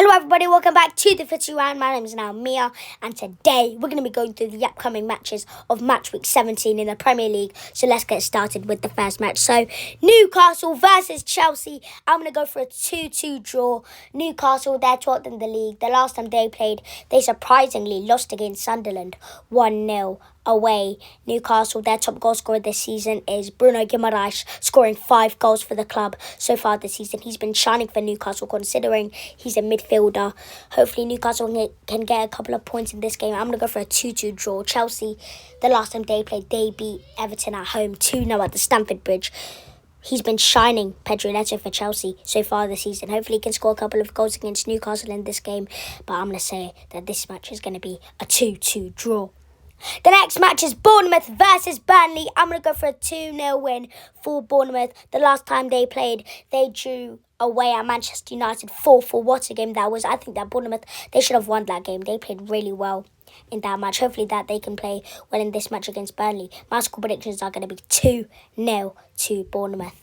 Hello everybody, welcome back to the Fixtures round. My name is now Mia, and today we're going to be going through the upcoming matches of match week 17 in the Premier League. So let's get started with the first match. So Newcastle versus Chelsea. I'm going to go for a 2-2 draw. Newcastle, they're 12th in the league. The last time they played, they surprisingly lost against Sunderland 1-0. Away. Newcastle, their top goal scorer this season is Bruno Guimaraes, scoring 5 goals for the club so far this season. He's been shining for Newcastle considering he's a midfielder. Hopefully Newcastle can get a couple of points in this game. I'm going to go for a 2-2 draw. Chelsea, the last time they played, they beat Everton at home 2-0 at the Stamford Bridge. He's been shining, Pedro Neto, for Chelsea so far this season. Hopefully he can score a couple of goals against Newcastle in this game. But I'm going to say that this match is going to be a 2-2 draw. The next match is Bournemouth versus Burnley. I'm going to go for a 2-0 win for Bournemouth. The last time they played, they drew away at Manchester United 4-4. What a game that was. I think that Bournemouth, they should have won that game. They played really well in that match. Hopefully that they can play well in this match against Burnley. My score predictions are going to be 2-0 to Bournemouth.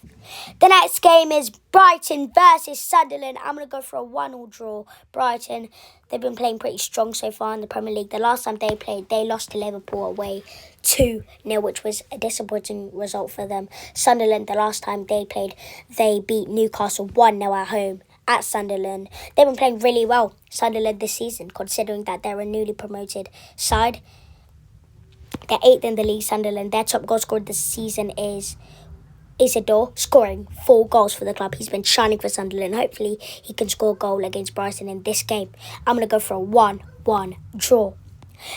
The next game is Brighton versus Sunderland. I'm going to go for a 1-1 draw. Brighton, they've been playing pretty strong so far in the Premier League. The last time they played, they lost to Liverpool away 2-0, which was a disappointing result for them. Sunderland, the last time they played, they beat Newcastle 1-0 at home at Sunderland. They've been playing really well, Sunderland, this season, considering that they're a newly promoted side. They're 8th in the league, Sunderland. Their top goal scorer this season is Isidore, scoring 4 goals for the club. He's been shining for Sunderland. Hopefully he can score a goal against Brighton in this game. I'm going to go for a 1-1 draw.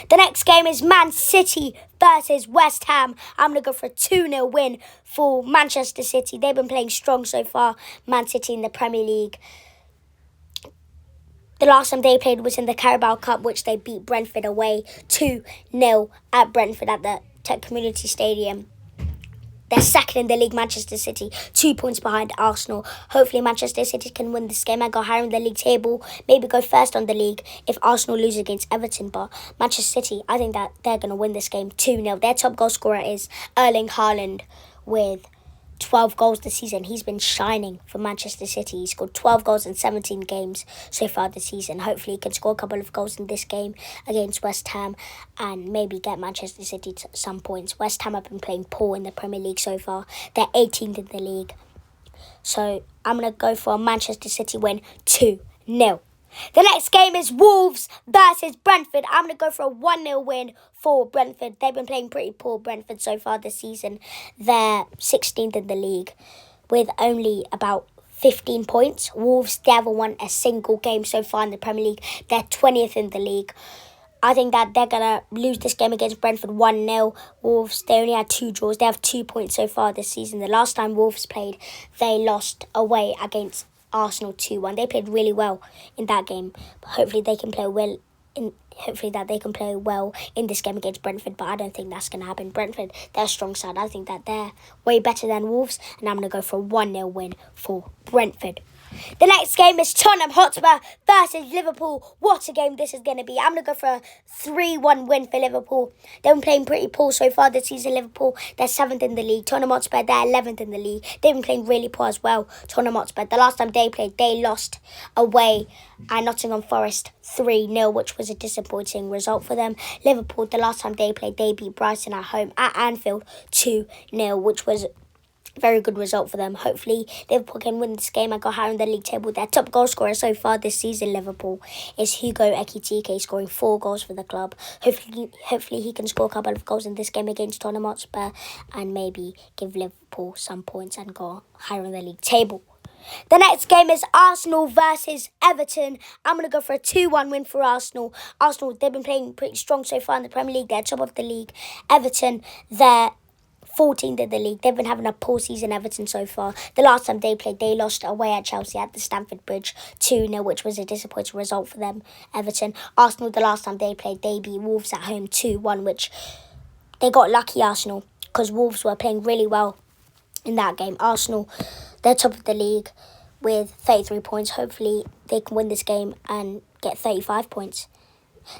The next game is Man City versus West Ham. I'm going to go for a 2-0 win for Manchester City. They've been playing strong so far, Man City, in the Premier League. The last time they played was in the Carabao Cup, which they beat Brentford away 2-0 at Brentford at the Tech Community Stadium. They're second in the league, Manchester City, 2 points behind Arsenal. Hopefully Manchester City can win this game and go higher in the league table. Maybe go first on the league if Arsenal lose against Everton. But Manchester City, I think that they're going to win this game 2-0. Their top goal scorer is Erling Haaland with 12 goals this season. He's been shining for Manchester City. He scored 12 goals in 17 games so far this season. Hopefully he can score a couple of goals in this game against West Ham and maybe get Manchester City to some points. West Ham have been playing poor in the Premier League so far. They're 18th in the league. So I'm going to go for a Manchester City win 2-0. The next game is Wolves versus Brentford. I'm going to go for a 1-0 win for Brentford. They've been playing pretty poor, Brentford, so far this season. They're 16th in the league with only about 15 points. Wolves, they haven't won a single game so far in the Premier League. They're 20th in the league. I think that they're going to lose this game against Brentford 1-0. Wolves, they only had 2 draws. They have 2 points so far this season. The last time Wolves played, they lost away against Arsenal 2-1. They played really well in that game. Hopefully they can play well in this game against Brentford, but I don't think that's going to happen. Brentford, they're a strong side. I think that they're way better than Wolves, and I'm going to go for a 1-0 win for Brentford. The next game is Tottenham Hotspur versus Liverpool. What a game this is going to be. I'm going to go for a 3-1 win for Liverpool. They've been playing pretty poor so far this season. Liverpool, they're 7th in the league. Tottenham Hotspur, they're 11th in the league. They've been playing really poor as well. Tottenham Hotspur, the last time they played, they lost away at Nottingham Forest 3-0, which was a disappointing result for them. Liverpool, the last time they played, they beat Brighton at home at Anfield 2-0, which was very good result for them. Hopefully Liverpool can win this game and go higher in the league table. Their top goal scorer so far this season, Liverpool, is Hugo Ekitike, scoring 4 goals for the club. Hopefully he can score a couple of goals in this game against Tottenham Hotspur and maybe give Liverpool some points and go higher in the league table. The next game is Arsenal versus Everton. I'm going to go for a 2-1 win for Arsenal. Arsenal, they've been playing pretty strong so far in the Premier League. They're top of the league. Everton, they're 14th in the league. They've been having a poor season, Everton, so far. The last time they played, they lost away at Chelsea at the Stamford Bridge 2-0, which was a disappointing result for them, Everton. Arsenal, the last time they played, they beat Wolves at home 2-1, which they got lucky, Arsenal, because Wolves were playing really well in that game. Arsenal, they're top of the league with 33 points. Hopefully they can win this game and get 35 points.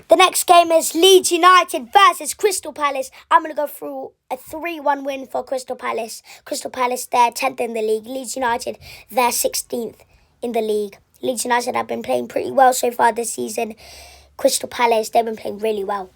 The next game is Leeds United versus Crystal Palace. I'm going to go through a 3-1 win for Crystal Palace. Crystal Palace, they're 10th in the league. Leeds United, they're 16th in the league. Leeds United have been playing pretty well so far this season. Crystal Palace, they've been playing really well.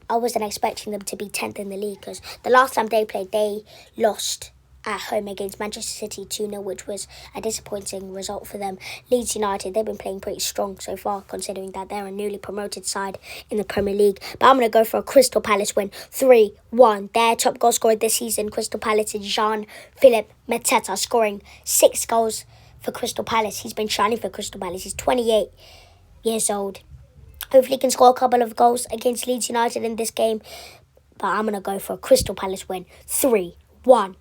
I wasn't expecting them to be 10th in the league because the last time they played, they lost at home against Manchester City 2-0, which was a disappointing result for them. Leeds United, they've been playing pretty strong so far, considering that they're a newly promoted side in the Premier League. But I'm going to go for a Crystal Palace win, 3-1. Their top goal scorer this season, Crystal Palace, is Jean-Philippe Mateta, scoring 6 goals for Crystal Palace. He's been shining for Crystal Palace. He's 28 years old. Hopefully he can score a couple of goals against Leeds United in this game. But I'm going to go for a Crystal Palace win, 3-1.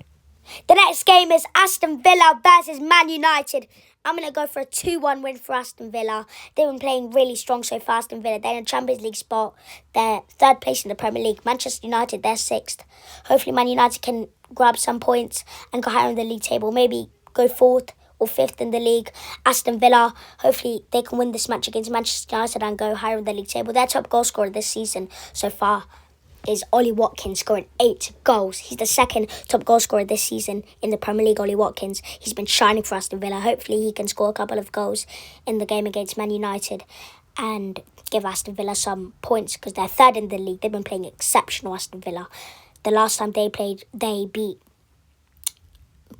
The next game is Aston Villa versus Man United. I'm going to go for a 2-1 win for Aston Villa. They've been playing really strong so far, Aston Villa. They're in a Champions League spot. They're 3rd place in the Premier League. Manchester United, they're 6th. Hopefully Man United can grab some points and go higher in the league table. Maybe go 4th or 5th in the league. Aston Villa, hopefully they can win this match against Manchester United and go higher in the league table. Their top goal scorer this season so far is Ollie Watkins, scoring 8 goals. He's the 2nd top goal scorer this season in the Premier League, Ollie Watkins. He's been shining for Aston Villa. Hopefully he can score a couple of goals in the game against Man United and give Aston Villa some points because they're 3rd in the league. They've been playing exceptional, Aston Villa. The last time they played, they beat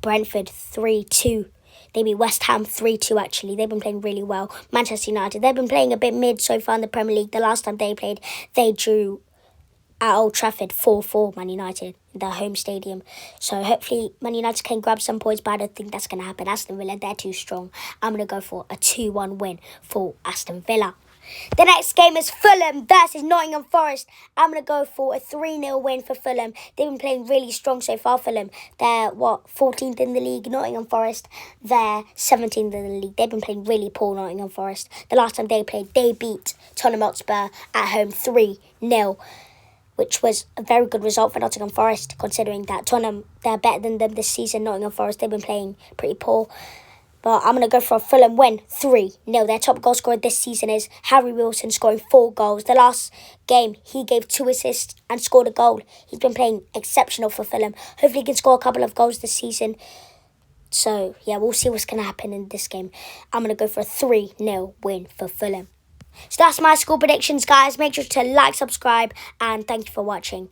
Brentford 3-2. They beat West Ham 3-2 actually. They've been playing really well. Manchester United, they've been playing a bit mid so far in the Premier League. The last time they played, they drew at Old Trafford 4-4, Man United, their home stadium. So hopefully Man United can grab some points, but I don't think that's going to happen. Aston Villa, they're too strong. I'm going to go for a 2-1 win for Aston Villa. The next game is Fulham versus Nottingham Forest. I'm going to go for a 3-0 win for Fulham. They've been playing really strong so far, Fulham. They're, 14th in the league. Nottingham Forest, they're 17th in the league. They've been playing really poor, Nottingham Forest. The last time they played, they beat Tottenham Hotspur at home 3-0. Which was a very good result for Nottingham Forest, considering that Tottenham, they're better than them this season. Nottingham Forest, they've been playing pretty poor. But I'm going to go for a Fulham win, 3-0. Their top goal scorer this season is Harry Wilson, scoring 4 goals. The last game, he gave 2 assists and scored a goal. He's been playing exceptional for Fulham. Hopefully he can score a couple of goals this season. So, yeah, we'll see what's going to happen in this game. I'm going to go for a 3-0 win for Fulham. So that's my score predictions, guys. Make sure to like, subscribe, and thank you for watching.